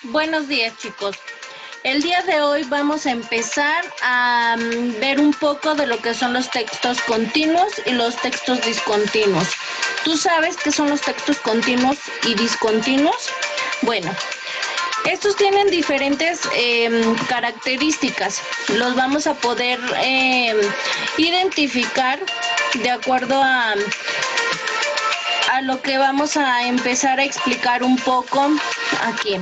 Buenos días, chicos. El día de hoy vamos a empezar a ver un poco de lo que son los textos continuos y los textos discontinuos. ¿Tú sabes qué son los textos continuos y discontinuos? Bueno, estos tienen diferentes características. Los vamos a poder identificar de acuerdo a lo que vamos a empezar a explicar un poco aquí.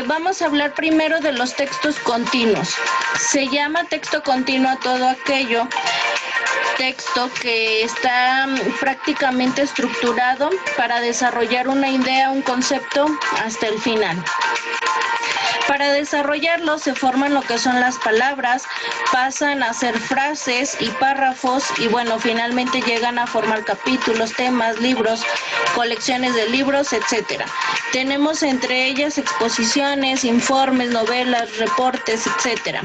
Vamos a hablar primero de los textos continuos. Se llama texto continuo a todo aquello texto que está prácticamente estructurado para desarrollar una idea, un concepto hasta el final. Para desarrollarlo se forman lo que son las palabras, pasan a ser frases y párrafos y bueno, finalmente llegan a formar capítulos, temas, libros, colecciones de libros, etcétera. Tenemos entre ellas exposiciones, informes, novelas, reportes, etcétera.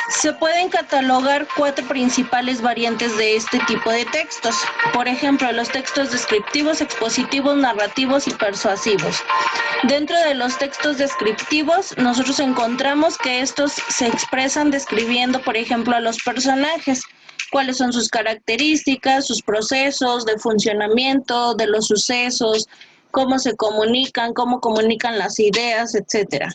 Se pueden catalogar 4 principales variantes de este tipo de textos. Por ejemplo, los textos descriptivos, expositivos, narrativos y persuasivos. Dentro de los textos descriptivos, nosotros encontramos que estos se expresan describiendo, por ejemplo, a los personajes, cuáles son sus características, sus procesos de funcionamiento, de los sucesos, cómo se comunican, cómo comunican las ideas, etcétera.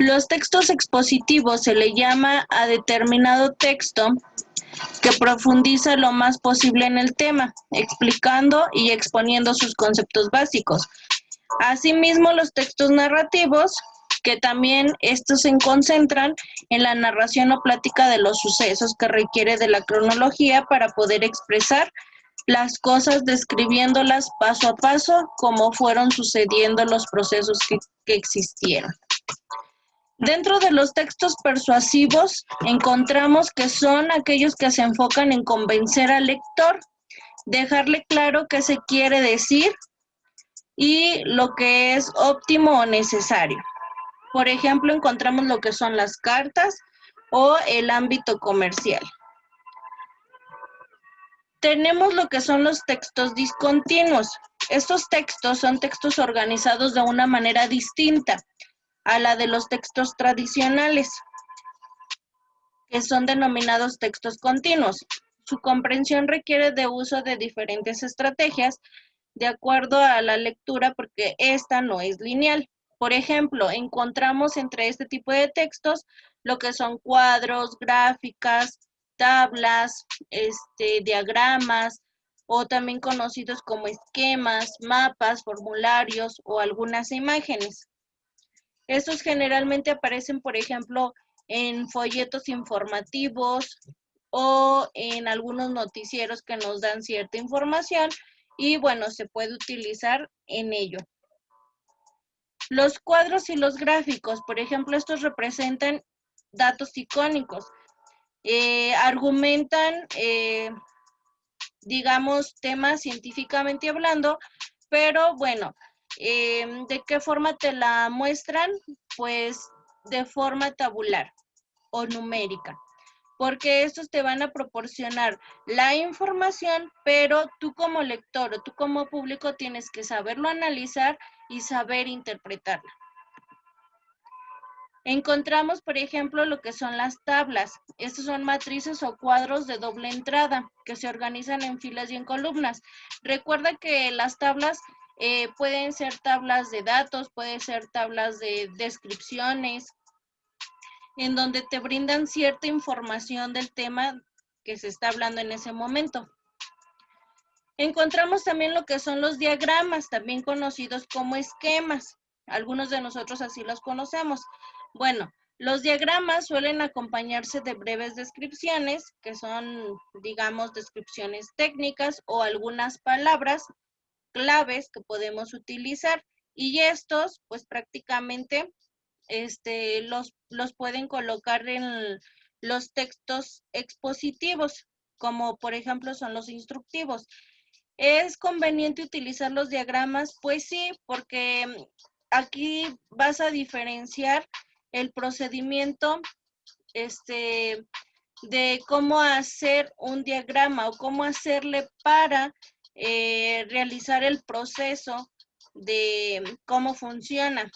Los textos expositivos se le llama a determinado texto que profundiza lo más posible en el tema, explicando y exponiendo sus conceptos básicos. Asimismo, los textos narrativos, que también estos se concentran en la narración o plática de los sucesos que requiere de la cronología para poder expresar las cosas describiéndolas paso a paso como fueron sucediendo los procesos que existieron. Dentro de los textos persuasivos encontramos que son aquellos que se enfocan en convencer al lector, dejarle claro qué se quiere decir y lo que es óptimo o necesario. Por ejemplo, encontramos lo que son las cartas o el ámbito comercial. Tenemos lo que son los textos discontinuos. Estos textos son textos organizados de una manera distinta a la de los textos tradicionales, que son denominados textos continuos. Su comprensión requiere de uso de diferentes estrategias de acuerdo a la lectura porque esta no es lineal. Por ejemplo, encontramos entre este tipo de textos lo que son cuadros, gráficas, tablas, diagramas o también conocidos como esquemas, mapas, formularios o algunas imágenes. Estos generalmente aparecen, por ejemplo, en folletos informativos o en algunos noticieros que nos dan cierta información y bueno, se puede utilizar en ello. Los cuadros y los gráficos, por ejemplo, estos representan datos icónicos, argumentan, digamos, temas científicamente hablando, pero bueno, ¿de qué forma te la muestran? Pues de forma tabular o numérica, porque estos te van a proporcionar la información, pero tú como lector o tú como público tienes que saberlo analizar y saber interpretarla. Encontramos, por ejemplo, lo que son las tablas. Estos son matrices o cuadros de doble entrada que se organizan en filas y en columnas. Recuerda que las tablas pueden ser tablas de datos, pueden ser tablas de descripciones, en donde te brindan cierta información del tema que se está hablando en ese momento. Encontramos también lo que son los diagramas, también conocidos como esquemas. Algunos de nosotros así los conocemos. Bueno, los diagramas suelen acompañarse de breves descripciones, que son, digamos, descripciones técnicas o algunas palabras claves que podemos utilizar. Y estos, pues prácticamente, los pueden colocar en los textos expositivos, como por ejemplo son los instructivos. ¿Es conveniente utilizar los diagramas? Pues sí, porque aquí vas a diferenciar el procedimiento de cómo hacer un diagrama o cómo hacerle para realizar el proceso de cómo funciona.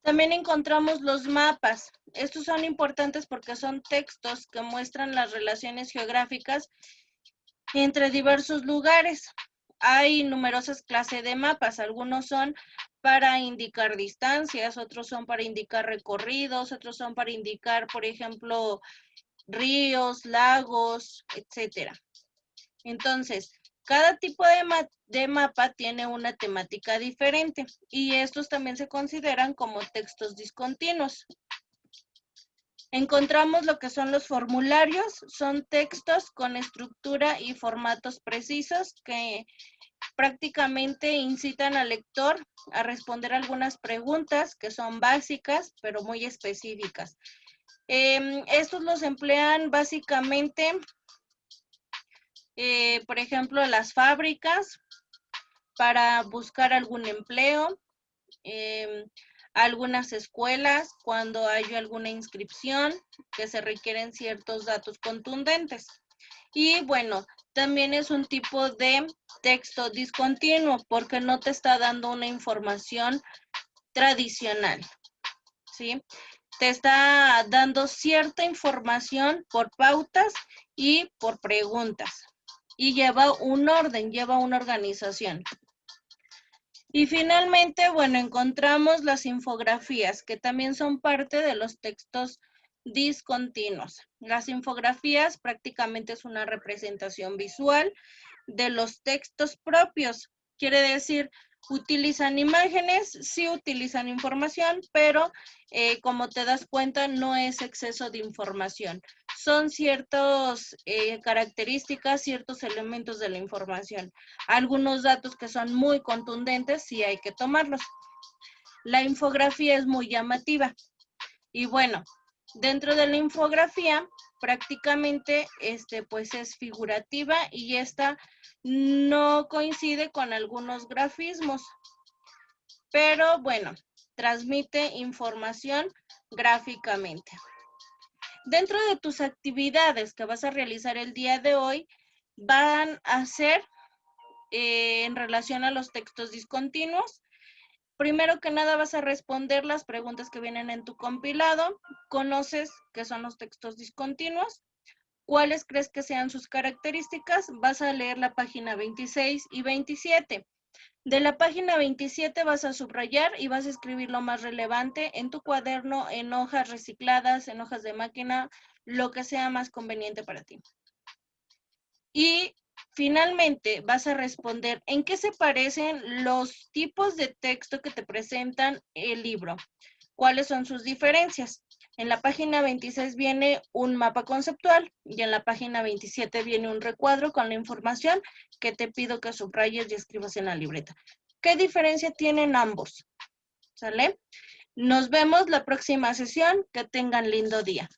También encontramos los mapas. Estos son importantes porque son textos que muestran las relaciones geográficas entre diversos lugares. Hay numerosas clases de mapas. Algunos son para indicar distancias, otros son para indicar recorridos, otros son para indicar, por ejemplo, ríos, lagos, etcétera. Entonces, cada tipo de mapa tiene una temática diferente y estos también se consideran como textos discontinuos. Encontramos lo que son los formularios, son textos con estructura y formatos precisos que prácticamente incitan al lector a responder algunas preguntas que son básicas, pero muy específicas. Estos los emplean básicamente, por ejemplo, las fábricas para buscar algún empleo, algunas escuelas cuando hay alguna inscripción que se requieren ciertos datos contundentes. Y bueno, también es un tipo de texto discontinuo porque no te está dando una información tradicional, ¿sí? Te está dando cierta información por pautas y por preguntas. Y lleva un orden, lleva una organización. Y finalmente, bueno, encontramos las infografías, que también son parte de los textos discontinuos. Las infografías prácticamente es una representación visual de los textos propios. Quiere decir, utilizan imágenes, sí utilizan información, pero como te das cuenta, no es exceso de información. Son ciertas características, ciertos elementos de la información. Algunos datos que son muy contundentes, sí hay que tomarlos. La infografía es muy llamativa. Y bueno, dentro de la infografía, prácticamente pues es figurativa y esta no coincide con algunos grafismos, pero bueno, transmite información gráficamente. Dentro de tus actividades que vas a realizar el día de hoy, van a ser en relación a los textos discontinuos. Primero que nada vas a responder las preguntas que vienen en tu compilado. ¿Conoces qué son los textos discontinuos? ¿Cuáles crees que sean sus características? Vas a leer la página 26 y 27. De la página 27 vas a subrayar y vas a escribir lo más relevante en tu cuaderno, en hojas recicladas, en hojas de máquina, lo que sea más conveniente para ti. Y finalmente vas a responder en qué se parecen los tipos de texto que te presentan el libro. ¿Cuáles son sus diferencias? En la página 26 viene un mapa conceptual y en la página 27 viene un recuadro con la información que te pido que subrayes y escribas en la libreta. ¿Qué diferencia tienen ambos? ¿Sale? Nos vemos la próxima sesión. Que tengan lindo día.